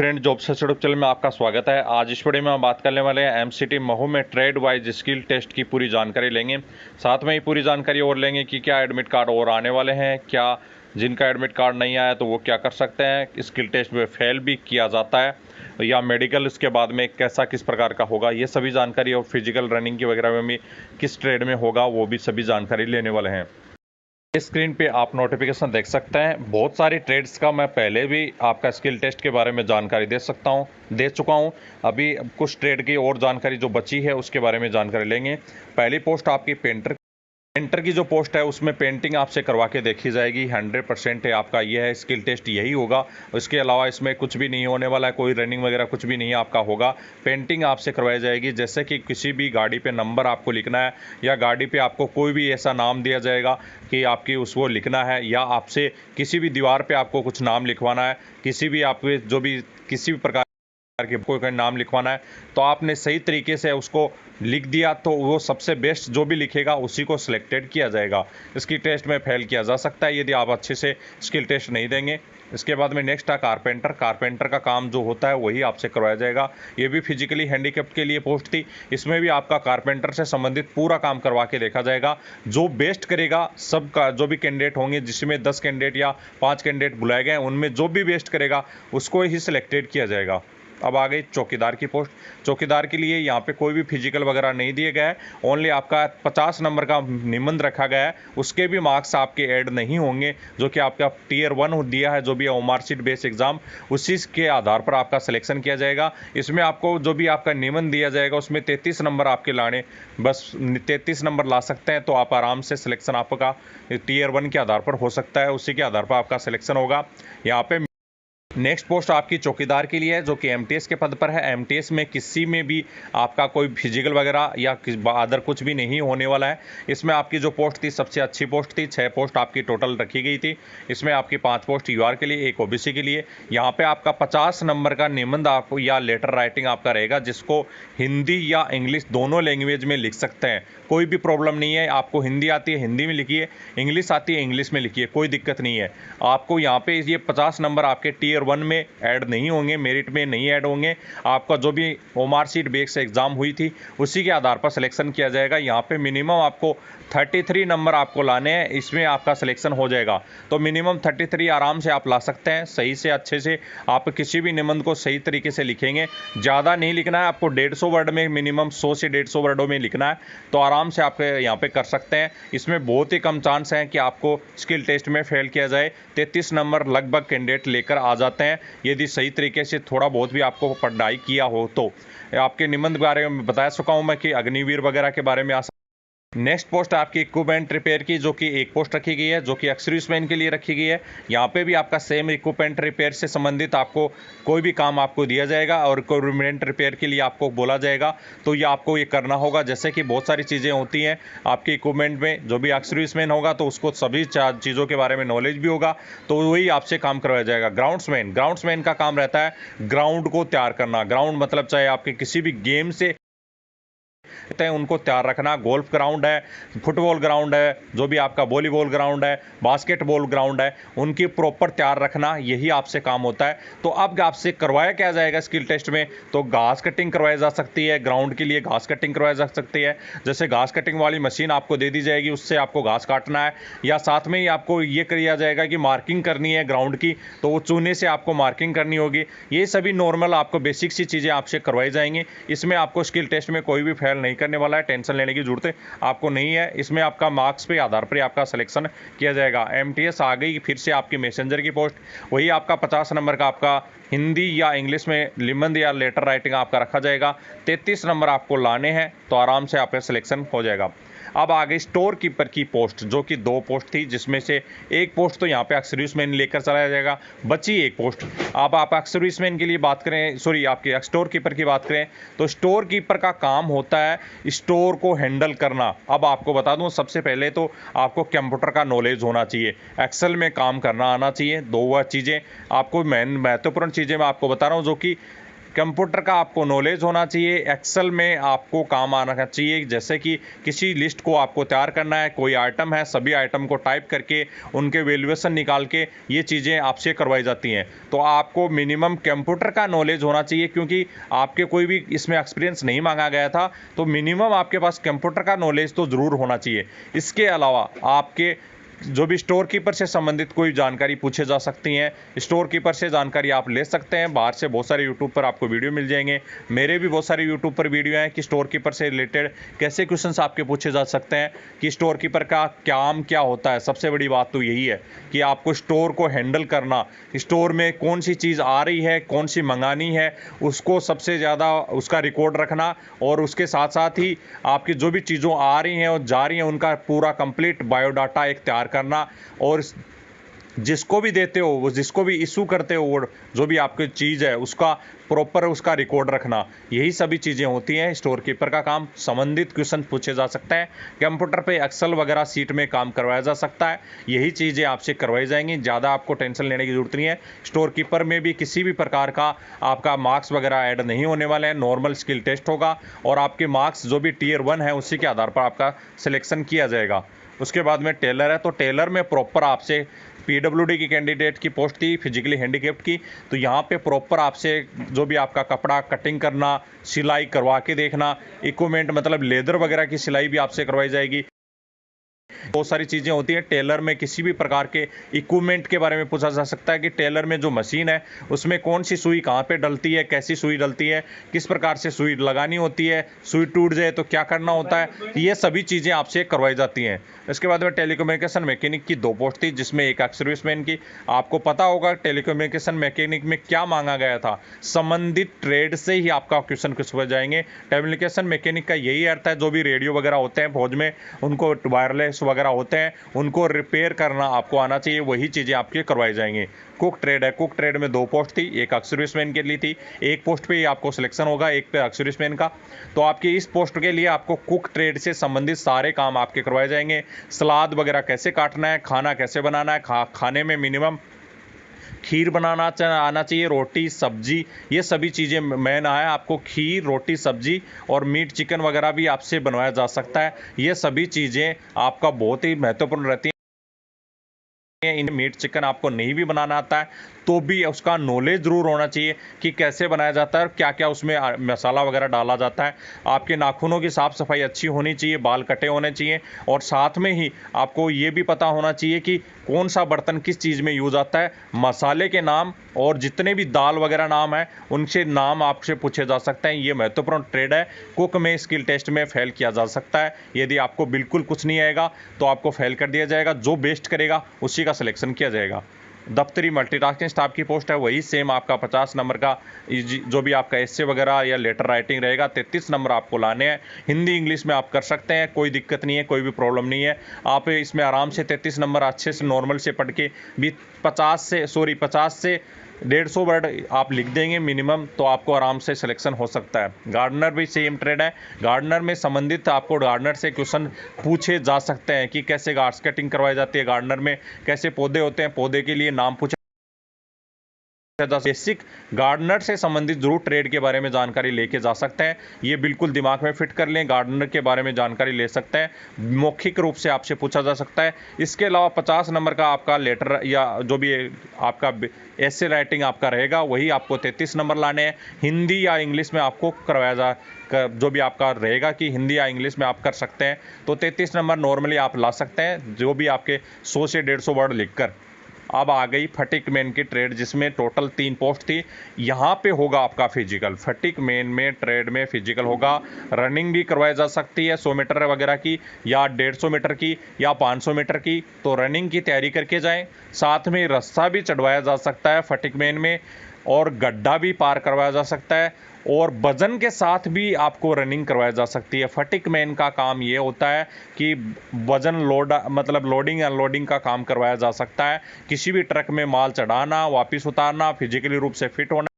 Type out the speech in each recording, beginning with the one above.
Friend job search YouTube channel में आपका स्वागत है। आज इस वीडियो में हम बात करने वाले हैं एमसीटी महू में ट्रेड वाइज स्किल टेस्ट की पूरी जानकारी लेंगे। साथ में ही पूरी जानकारी और लेंगे कि क्या एडमिट कार्ड और आने वाले हैं, क्या जिनका एडमिट कार्ड नहीं आया तो वो क्या कर सकते हैं, स्किल टेस्ट में फेल भी किया जाता है या मेडिकल इसके बाद में कैसा किस प्रकार का होगा, ये सभी जानकारी और फिजिकल रनिंग की वगैरह में भी किस ट्रेड में होगा वो भी सभी जानकारी लेने वाले हैं। इस स्क्रीन पे आप नोटिफिकेशन देख सकते हैं। बहुत सारी ट्रेड्स का मैं पहले भी आपका स्किल टेस्ट के बारे में जानकारी दे चुका हूं। अभी कुछ ट्रेड की और जानकारी जो बची है उसके बारे में जानकारी लेंगे। पहली पोस्ट आपकी पेंटर की जो पोस्ट है उसमें पेंटिंग आपसे करवा के देखी जाएगी। 100% है आपका ये है, स्किल टेस्ट यही होगा। इसके अलावा इसमें कुछ भी नहीं होने वाला है, कोई रनिंग वगैरह कुछ भी नहीं आपका होगा। पेंटिंग आपसे करवाई जाएगी, जैसे कि किसी भी गाड़ी पे नंबर आपको लिखना है या गाड़ी पे आपको कोई भी ऐसा नाम दिया जाएगा कि आपकी उसको लिखना है, या आपसे किसी भी दीवार पे आपको कुछ नाम लिखवाना है, किसी भी आपके जो भी किसी भी प्रकार के कोई नाम लिखवाना है, तो आपने सही तरीके से उसको लिख दिया तो वो सबसे बेस्ट जो भी लिखेगा उसी को सिलेक्टेड किया जाएगा। इसकी टेस्ट में फेल किया जा सकता है यदि आप अच्छे से स्किल टेस्ट नहीं देंगे। इसके बाद में नेक्स्ट है कारपेंटर का काम जो होता है वही आपसे करवाया जाएगा। ये भी फिजिकली हैंडीकैप्ड के लिए पोस्ट थी। इसमें भी आपका कारपेंटर से संबंधित पूरा काम करवा के देखा जाएगा। जो बेस्ट करेगा, सबका जो भी कैंडिडेट होंगे, जिसमें 10 कैंडिडेट या 5 कैंडिडेट बुलाए गए, उनमें जो भी बेस्ट करेगा उसको ही सिलेक्टेड किया जाएगा। अब आ गई चौकीदार की पोस्ट। चौकीदार के लिए यहाँ पे कोई भी फिजिकल वगैरह नहीं दिए गए हैं, ओनली आपका 50 नंबर का निबंध रखा गया है। उसके भी मार्क्स आपके ऐड नहीं होंगे, जो कि आपका टियर 1 दिया है, जो भी ओमारशीट बेस्ड एग्जाम, उसी के आधार पर आपका सिलेक्शन किया जाएगा। इसमें आपको जो भी आपका निबंध दिया जाएगा उसमें 33 नंबर आपके लाने, बस 33 नंबर ला सकते हैं तो आप आराम से सिलेक्शन आपका टियर 1 के आधार पर हो सकता है, उसी के आधार पर आपका सिलेक्शन होगा। यहाँ पे नेक्स्ट पोस्ट आपकी चौकीदार के लिए है, जो कि एमटीएस के पद पर है। एमटीएस में किसी में भी आपका कोई फिजिकल वगैरह या अदर कुछ भी नहीं होने वाला है। इसमें आपकी जो पोस्ट थी सबसे अच्छी पोस्ट थी। 6 पोस्ट आपकी टोटल रखी गई थी। इसमें आपकी 5 पोस्ट यूआर के लिए, 1 ओबीसी के लिए। यहाँ पे आपका 50 नंबर का निबंध आपको या लेटर राइटिंग आपका रहेगा, जिसको हिंदी या इंग्लिश दोनों लैंग्वेज में लिख सकते हैं। कोई भी प्रॉब्लम नहीं है। आपको हिंदी आती है हिंदी में लिखिए, इंग्लिश आती है इंग्लिश में लिखिए, कोई दिक्कत नहीं है। आपको यहाँ पे ये 50 नंबर आपके टियर 1 में ऐड नहीं होंगे, मेरिट में नहीं ऐड होंगे। आपका जो भी ओमारशीट बेस्ड एग्जाम हुई थी उसी के आधार पर सिलेक्शन किया जाएगा। यहाँ पे मिनिमम आपको 33 नंबर आपको लाने हैं, इसमें आपका सिलेक्शन हो जाएगा। तो मिनिमम 33 आराम से आप ला सकते हैं। सही से अच्छे से आप किसी भी निबंध को सही तरीके से लिखेंगे। ज़्यादा नहीं लिखना है आपको, 150 वर्ड में मिनिमम 100 से 150 वर्डों में लिखना है, तो आराम से आप यहाँ पे कर सकते हैं। इसमें बहुत ही कम चांस है कि आपको स्किल टेस्ट में फेल किया जाए। 33 नंबर लगभग कैंडिडेट लेकर आ जाते हैं यदि सही तरीके से थोड़ा बहुत भी आपको पढ़ाई किया हो तो। आपके निबंध के बारे में बता चुका हूं मैं कि अग्निवीर वगैरह के बारे में। नेक्स्ट पोस्ट आपकी इक्विपमेंट रिपेयर की, जो कि एक पोस्ट रखी गई है, जो कि एक्स-सर्विसमैन के लिए रखी गई है। यहाँ पे भी आपका सेम इक्विपमेंट रिपेयर से संबंधित आपको कोई भी काम आपको दिया जाएगा और इक्विपमेंट रिपेयर के लिए आपको बोला जाएगा, तो ये आपको ये करना होगा। जैसे कि बहुत सारी चीज़ें होती हैं आपके इक्विपमेंट में, जो भी एक्स-सर्विसमैन होगा तो उसको सभी चीज़ों के बारे में नॉलेज भी होगा, तो वही आपसे काम करवाया जाएगा। ग्राउंड्समैन का काम रहता है ग्राउंड को तैयार करना। ग्राउंड मतलब चाहे आपके किसी भी गेम से उनको तैयार रखना। गोल्फ ग्राउंड है, फुटबॉल ग्राउंड है, जो भी आपका वॉलीबॉल ग्राउंड है, बास्केटबॉल ग्राउंड है, उनकी प्रॉपर तैयार रखना, यही आपसे काम होता है। तो अब आपसे करवाया क्या जाएगा स्किल टेस्ट में, तो घास कटिंग करवाई जा सकती है। ग्राउंड के लिए घास कटिंग करवाई जा सकती है। जैसे घास कटिंग वाली मशीन आपको दे दी जाएगी, उससे आपको घास काटना है, या साथ में ही आपको ये किया जाएगा कि मार्किंग करनी है ग्राउंड की, तो वो चूने से आपको मार्किंग करनी होगी। ये सभी नॉर्मल आपको बेसिक सी चीज़ें आपसे करवाई जाएंगी। इसमें आपको स्किल टेस्ट में कोई भी फेल नहीं करने वाला है, टेंशन लेने की जरूरत आपको नहीं है। इसमें आपका मार्क्स पे आधार पर आपका सिलेक्शन किया जाएगा। एमटीएस आ गई फिर से आपकी मैसेंजर की पोस्ट, वही आपका 50 नंबर का आपका हिंदी या इंग्लिश में निबंध या लेटर राइटिंग आपका रखा जाएगा। 33 नंबर आपको लाने हैं तो आराम से आपका सिलेक्शन हो जाएगा। अब आ गई स्टोर कीपर की पोस्ट, जो कि 2 पोस्ट थी, जिसमें से एक पोस्ट तो यहाँ पे एक्स-सर्विसमैन लेकर चलाया जाएगा, बची एक पोस्ट। अब आप एक्स-सर्विसमैन के लिए बात करें, सॉरी आपके स्टोर कीपर की बात करें, तो स्टोर कीपर का काम होता है स्टोर को हैंडल करना। अब आपको बता दूं, सबसे पहले तो आपको कंप्यूटर का नॉलेज होना चाहिए, एक्सेल में काम करना आना चाहिए। 2 चीज़ें आपको महत्वपूर्ण चीज़ें मैं आपको बता रहा हूँ, जो कि कंप्यूटर का आपको नॉलेज होना चाहिए, एक्सेल में आपको काम आना चाहिए। जैसे कि किसी लिस्ट को आपको तैयार करना है, कोई आइटम है, सभी आइटम को टाइप करके उनके वैल्यूएशन निकाल के ये चीज़ें आपसे करवाई जाती हैं। तो आपको मिनिमम कंप्यूटर का नॉलेज होना चाहिए, क्योंकि आपके कोई भी इसमें एक्सपीरियंस नहीं मांगा गया था, तो मिनिमम आपके पास कंप्यूटर का नॉलेज तो ज़रूर होना चाहिए। इसके अलावा आपके जो भी स्टोर कीपर से संबंधित कोई जानकारी पूछे जा सकती हैं, स्टोर कीपर से जानकारी आप ले सकते हैं। बाहर से बहुत सारे यूट्यूब पर आपको वीडियो मिल जाएंगे, मेरे भी बहुत सारे यूट्यूब पर वीडियो हैं कि स्टोर कीपर से रिलेटेड कैसे क्वेश्चंस आपके पूछे जा सकते हैं, कि स्टोर कीपर का काम क्या होता है। सबसे बड़ी बात तो यही है कि आपको स्टोर को हैंडल करना, स्टोर में कौन सी चीज़ आ रही है, कौन सी मंगानी है, उसको सबसे ज़्यादा उसका रिकॉर्ड रखना, और उसके साथ साथ ही आपकी जो भी चीज़ों आ रही हैं और जा रही हैं उनका पूरा कंप्लीट बायोडाटा एक तैयार करना, और जिसको भी देते हो, वो जिसको भी इशू करते हो, वो जो भी आपकी चीज़ है उसका प्रॉपर उसका रिकॉर्ड रखना, यही सभी चीज़ें होती हैं स्टोर कीपर का काम। संबंधित क्वेश्चन पूछे जा सकते हैं, कंप्यूटर पे एक्सेल वगैरह सीट में काम करवाया जा सकता है, यही चीज़ें आपसे करवाई जाएंगी। ज़्यादा आपको टेंशन लेने की जरूरत नहीं है। स्टोर कीपर में भी किसी भी प्रकार का आपका मार्क्स वगैरह ऐड नहीं होने वाले हैं, नॉर्मल स्किल टेस्ट होगा, और आपके मार्क्स जो भी टियर 1 है उसी के आधार पर आपका सिलेक्शन किया जाएगा। उसके बाद में टेलर है, तो टेलर में प्रॉपर आपसे पीडब्ल्यूडी की कैंडिडेट की पोस्ट थी, फिजिकली हैंडीकैप्ड की, तो यहाँ पे प्रॉपर आपसे जो भी आपका कपड़ा कटिंग करना, सिलाई करवा के देखना, इक्विपमेंट मतलब लेदर वगैरह की सिलाई भी आपसे करवाई जाएगी। बहुत सारी चीज़ें होती हैं। टेलर में किसी भी प्रकार के इक्विपमेंट के बारे में पूछा जा सकता है कि टेलर में जो मशीन है उसमें कौन सी सुई कहाँ पे डलती है, कैसी सुई डलती है, किस प्रकार से सुई लगानी होती है, सुई टूट जाए तो क्या करना होता है, ये सभी चीज़ें आपसे करवाई जाती हैं। इसके बाद में टेलीकम्युनिकेशन मैकेनिक की 2 पोस्ट थी, जिसमें एक एक्स सर्विसमैन की। आपको पता होगा टेलीकम्युनिकेशन मैकेनिक में क्या मांगा गया था, संबंधित ट्रेड से ही आपका क्वेश्चन पूछे जाएंगे। टेलीकम्युनिकेशन मैकेनिक का यही अर्थ है, जो भी रेडियो वगैरह होते हैं फौज में, उनको वायरलेस वगैरह होते हैं, उनको रिपेयर करना आपको आना चाहिए, वही चीज़ें आपकी करवाई जाएंगी। कुक ट्रेड है, कुक ट्रेड में 2 पोस्ट थी, एक एक्स सर्विसमैन के लिए थी, एक पोस्ट पे ही आपको सिलेक्शन होगा, एक पे एक्स सर्विसमैन का। तो आपकी इस पोस्ट के लिए आपको कुक ट्रेड से संबंधित सारे काम आपके करवाए जाएंगे। सलाद वगैरह कैसे काटना है, खाना कैसे बनाना है, खाने में मिनिमम खीर बनाना आना चाहिए, रोटी सब्जी, ये सभी चीज़ें मेन है। आपको खीर, रोटी, सब्जी और मीट चिकन वगैरह भी आपसे बनवाया जा सकता है। ये सभी चीज़ें आपका बहुत ही महत्वपूर्ण रहती हैं। इन मीट चिकन आपको नहीं भी बनाना आता है तो भी उसका नॉलेज ज़रूर होना चाहिए कि कैसे बनाया जाता है और क्या क्या उसमें मसाला वगैरह डाला जाता है। आपके नाखूनों की साफ़ सफाई अच्छी होनी चाहिए, बाल कटे होने चाहिए, और साथ में ही आपको ये भी पता होना चाहिए कि कौन सा बर्तन किस चीज़ में यूज़ आता है। मसाले के नाम और जितने भी दाल वगैरह नाम है उनसे नाम आपसे पूछे जा सकते हैं। ये महत्वपूर्ण ट्रेड है। कुक में स्किल टेस्ट में फेल किया जा सकता है। यदि आपको बिल्कुल कुछ नहीं आएगा तो आपको फेल कर दिया जाएगा, जो बेस्ट करेगा उसी का सिलेक्शन किया जाएगा। दफ्तरी मल्टीटास्किंग स्टाफ की पोस्ट है, वही सेम आपका 50 नंबर का जो भी आपका एस्से वगैरह या लेटर राइटिंग रहेगा, 33 नंबर आपको लाने हैं। हिंदी इंग्लिश में आप कर सकते हैं, कोई दिक्कत नहीं है, कोई भी प्रॉब्लम नहीं है। आप इसमें आराम से 33 नंबर अच्छे से नॉर्मल से पढ़ के भी 50 से 150 वर्ड आप लिख देंगे मिनिमम, तो आपको आराम से सिलेक्शन हो सकता है। गार्डनर भी सेम ट्रेड है। गार्डनर में संबंधित आपको गार्डनर से क्वेश्चन पूछे जा सकते हैं कि कैसे घास कटिंग करवाई जाती है, गार्डनर में कैसे पौधे होते हैं, पौधे के लिए नाम पूछे। बेसिक गार्डनर से संबंधित जरूर ट्रेड के बारे में जानकारी लेके जा सकते हैं। ये बिल्कुल दिमाग में फिट कर लें, गार्डनर के बारे में जानकारी ले सकते हैं, मौखिक रूप से आपसे पूछा जा सकता है। इसके अलावा 50 नंबर का आपका लेटर या जो भी आपका एसे राइटिंग आपका रहेगा, वही आपको 33 नंबर लाने हैं। हिंदी या इंग्लिश में आपको करवाया जा जो भी आपका रहेगा कि हिंदी या इंग्लिश में आप कर सकते हैं, तो 33 नंबर नॉर्मली आप ला सकते हैं, जो भी आपके 100 से 150 वर्ड लिखकर। अब आ गई फटिक मैन की ट्रेड, जिसमें टोटल 3 पोस्ट थी। यहाँ पे होगा आपका फिजिकल, फटिक मैन में ट्रेड में फिजिकल होगा। रनिंग भी करवाई जा सकती है 100 मीटर वगैरह की, या 150 मीटर की, या 500 मीटर की, तो रनिंग की तैयारी करके जाएं। साथ में रस्सा भी चढ़वाया जा सकता है फटिक मैन में, और गड्ढा भी पार करवाया जा सकता है, और वजन के साथ भी आपको रनिंग करवाया जा सकती है। फटिक मैन का काम ये होता है कि वजन मतलब लोडिंग अनलोडिंग का काम करवाया जा सकता है। किसी भी ट्रक में माल चढ़ाना, वापस उतारना, फिजिकली रूप से फिट होना।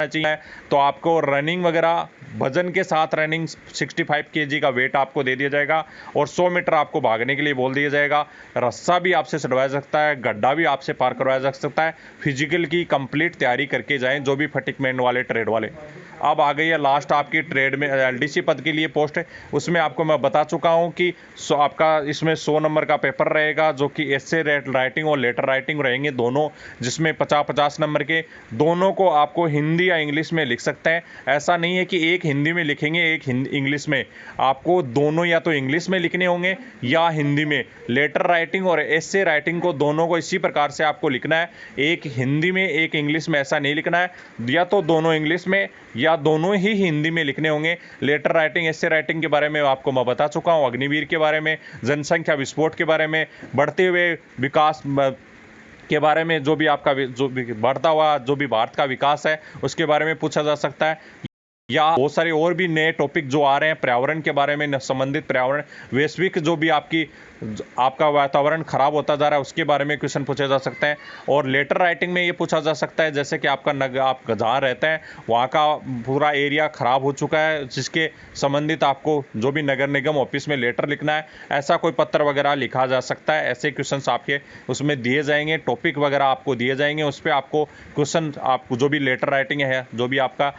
चाहिए तो आपको रनिंग वगैरह वजन के साथ रनिंग 65 केजी का वेट आपको दे दिया जाएगा और 100 मीटर आपको भागने के लिए बोल दिया जाएगा। रस्सा भी आपसे छुड़वाया जा सकता है, गड्ढा भी आपसे पार करवाया जा सकता है। फिजिकल की कंप्लीट तैयारी करके जाएं जो भी फटिकमैन वाले ट्रेड वाले। अब आ गई है लास्ट आपकी ट्रेड में एलडीसी पद के लिए पोस्ट है, उसमें आपको मैं बता चुका हूं कि आपका इसमें 100 नंबर का पेपर रहेगा जो कि एसे राइटिंग और लेटर राइटिंग रहेंगे दोनों, जिसमें 50-50 नंबर के दोनों को आपको हिंदी या इंग्लिश में लिख सकते हैं। ऐसा नहीं है कि एक हिंदी में लिखेंगे एक इंग्लिश में, आपको दोनों या तो इंग्लिश में लिखने होंगे या हिंदी में। लेटर राइटिंग और एसे राइटिंग को दोनों को इसी प्रकार से आपको लिखना है, एक हिंदी में एक इंग्लिश में, ऐसा नहीं लिखना है। या तो दोनों इंग्लिश में या दोनों ही हिंदी में लिखने होंगे। लेटर राइटिंग एसे राइटिंग के बारे में आपको मैं बता चुका हूं, अग्निवीर के बारे में, जनसंख्या विस्फोट के बारे में, बढ़ते हुए विकास के बारे में, जो भी आपका जो भी बढ़ता हुआ जो भी भारत का विकास है उसके बारे में पूछा जा सकता है। या बहुत सारे और भी नए टॉपिक जो आ रहे हैं पर्यावरण के बारे में संबंधित, पर्यावरण वैश्विक जो भी आपका वातावरण खराब होता जा रहा है उसके बारे में क्वेश्चन पूछे जा सकते हैं। और लेटर राइटिंग में ये पूछा जा सकता है जैसे कि आप जहाँ रहते हैं वहाँ का पूरा एरिया खराब हो चुका है, जिसके संबंधित आपको जो भी नगर निगम ऑफिस में लेटर लिखना है, ऐसा कोई पत्र वगैरह लिखा जा सकता है। ऐसे क्वेश्चन आपके उसमें दिए जाएंगे, टॉपिक वगैरह आपको दिए जाएंगे, उस पर आपको क्वेश्चन आपको जो भी लेटर राइटिंग है जो भी आपका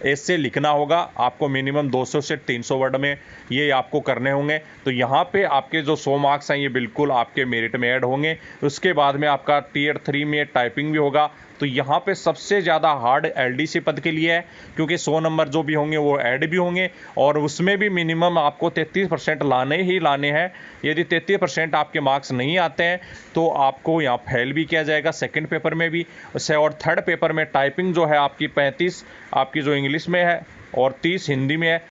ऐसे लिखना होगा, आपको मिनिमम 200 से 300 वर्ड में ये आपको करने होंगे। तो यहाँ पे आपके जो 100 मार्क्स हैं ये बिल्कुल आपके मेरिट में ऐड होंगे। उसके बाद में आपका टियर 3 में टाइपिंग भी होगा। तो यहाँ पे सबसे ज़्यादा हार्ड एलडीसी पद के लिए है, क्योंकि 100 नंबर जो भी होंगे वो ऐड भी होंगे और उसमें भी मिनिमम आपको 33% लाने ही लाने हैं। यदि 33% आपके मार्क्स नहीं आते हैं तो आपको यहाँ फेल भी किया जाएगा सेकंड पेपर में भी उससे। और थर्ड पेपर में टाइपिंग जो है आपकी 35 आपकी जो इंग्लिश में है और 30 हिंदी में है,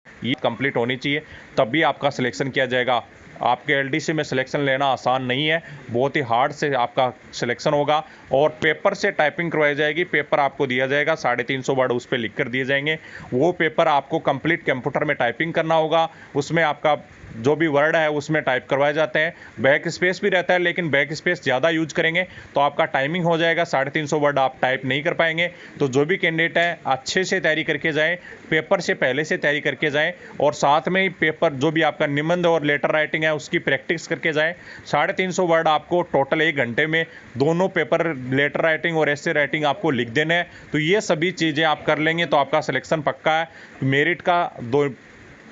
ये कंप्लीट होनी चाहिए, तब भी आपका सिलेक्शन किया जाएगा। आपके एलडीसी में सिलेक्शन लेना आसान नहीं है, बहुत ही हार्ड से आपका सिलेक्शन होगा। और पेपर से टाइपिंग करवाई जाएगी, पेपर आपको दिया जाएगा 350 वर्ड उस पर लिख कर दिए जाएंगे। वो पेपर आपको कंप्लीट कंप्यूटर में टाइपिंग करना होगा, उसमें आपका जो भी वर्ड है उसमें टाइप करवाए जाते हैं। बैक स्पेस भी रहता है, लेकिन बैक स्पेस ज़्यादा यूज करेंगे तो आपका टाइमिंग हो जाएगा 350 वर्ड आप टाइप नहीं कर पाएंगे। तो जो भी कैंडिडेट है अच्छे से तैयारी करके जाएं, पेपर से पहले से तैयारी करके जाएं और साथ में ही पेपर जो भी आपका निबंध और लेटर राइटिंग है उसकी प्रैक्टिस करके जाएं। 350 वर्ड आपको टोटल 1 घंटे में दोनों पेपर लेटर राइटिंग और एसे राइटिंग आपको लिख देने हैं। तो ये सभी चीज़ें आप कर लेंगे तो आपका सिलेक्शन पक्का है। मेरिट का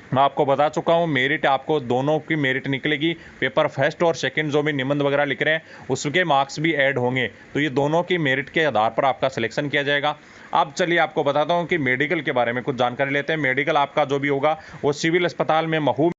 मैं आपको बता चुका हूँ, मेरिट आपको दोनों की मेरिट निकलेगी। पेपर फर्स्ट और सेकंड जो भी निबंध वगैरह लिख रहे हैं उसके मार्क्स भी ऐड होंगे, तो ये दोनों की मेरिट के आधार पर आपका सिलेक्शन किया जाएगा। अब चलिए आपको बताता हूँ कि मेडिकल के बारे में कुछ जानकारी लेते हैं। मेडिकल आपका जो भी होगा वो सिविल अस्पताल में महू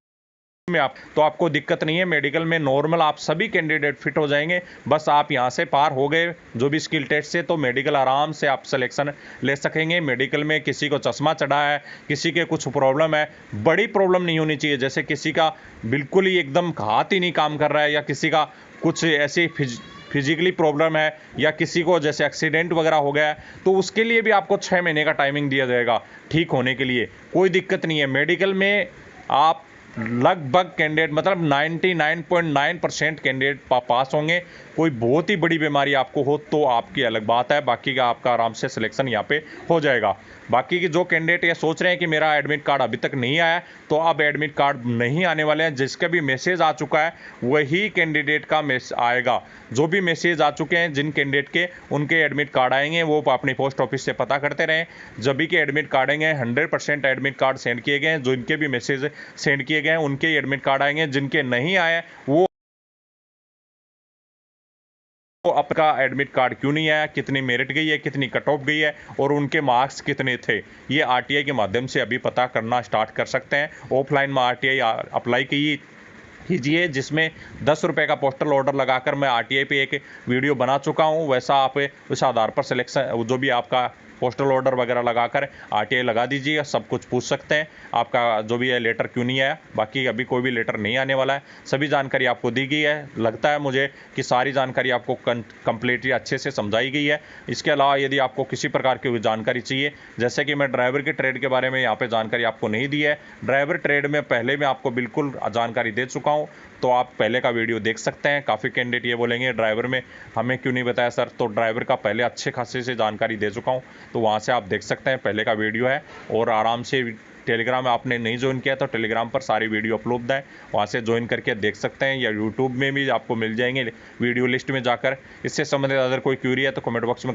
में तो आपको दिक्कत नहीं है। मेडिकल में नॉर्मल आप सभी कैंडिडेट फिट हो जाएंगे, बस आप यहां से पार हो गए जो भी स्किल टेस्ट से, तो मेडिकल आराम से आप सिलेक्शन ले सकेंगे। मेडिकल में किसी को चश्मा चढ़ा है, किसी के कुछ प्रॉब्लम है, बड़ी प्रॉब्लम नहीं होनी चाहिए, जैसे किसी का बिल्कुल ही एकदम हाथ ही नहीं काम कर रहा है या किसी का कुछ ऐसी फिजिकली प्रॉब्लम है या किसी को जैसे एक्सीडेंट वगैरह हो गया है, तो उसके लिए भी आपको 6 महीने का टाइमिंग दिया जाएगा ठीक होने के लिए। कोई दिक्कत नहीं है। मेडिकल में आप लगभग कैंडिडेट मतलब 99.9% कैंडिडेट पास होंगे। कोई बहुत ही बड़ी बीमारी आपको हो तो आपकी अलग बात है, बाकी का आपका आराम से सिलेक्शन यहाँ पे हो जाएगा। बाकी के जो कैंडिडेट ये सोच रहे हैं कि मेरा एडमिट कार्ड अभी तक नहीं आया, तो अब एडमिट कार्ड नहीं आने वाले हैं। जिसका भी मैसेज आ चुका है वही कैंडिडेट का आएगा। जो भी मैसेज आ चुके हैं जिन कैंडिडेट के, उनके एडमिट कार्ड आएंगे, वो अपनी पोस्ट ऑफिस से पता करते रहें। जब भी के एडमिट कार्ड आएंगे 100% एडमिट कार्ड सेंड किए गए हैं, जो इनके भी मैसेज सेंड किए गए हैं उनके एडमिट कार्ड आएंगे। जिनके नहीं आए वो आपका एडमिट कार्ड क्यों नहीं आया, कितनी मेरिट गई है, कितनी कट ऑफ गई है और उनके मार्क्स कितने थे, ये आरटीआई के माध्यम से अभी पता करना स्टार्ट कर सकते हैं। ऑफलाइन में आरटीआई अप्लाई कीजिए, जिसमें 10 रुपये का पोस्टल ऑर्डर लगाकर मैं आरटीआई पे एक वीडियो बना चुका हूं। वैसा आप उस आधार पर सिलेक्शन जो भी आपका पोस्टल ऑर्डर वगैरह लगाकर RTI लगा दीजिए, सब कुछ पूछ सकते हैं। आपका जो भी है लेटर क्यों नहीं आया, बाकी अभी कोई भी लेटर नहीं आने वाला है, सभी जानकारी आपको दी गई है। लगता है मुझे कि सारी जानकारी आपको कंप्लीटली अच्छे से समझाई गई है। इसके अलावा यदि आपको किसी प्रकार की जानकारी चाहिए, जैसे कि मैं ड्राइवर के ट्रेड के बारे में यहाँ पे जानकारी आपको नहीं दी है, ड्राइवर ट्रेड में पहले मैं आपको बिल्कुल जानकारी दे चुका हूँ, तो आप पहले का वीडियो देख सकते हैं। काफ़ी कैंडिडेट ये बोलेंगे ड्राइवर में हमें क्यों नहीं बताया सर, तो ड्राइवर का पहले अच्छे खासे से जानकारी दे चुका हूँ, तो वहाँ से आप देख सकते हैं, पहले का वीडियो है। और आराम से टेलीग्राम आपने नहीं ज्वाइन किया तो टेलीग्राम पर सारी वीडियो उपलब्ध है, वहाँ से ज्वाइन करके देख सकते हैं, या यूट्यूब में भी आपको मिल जाएंगे वीडियो लिस्ट में जाकर। इससे संबंधित अगर कोई क्यूरी है तो कमेंट बॉक्स में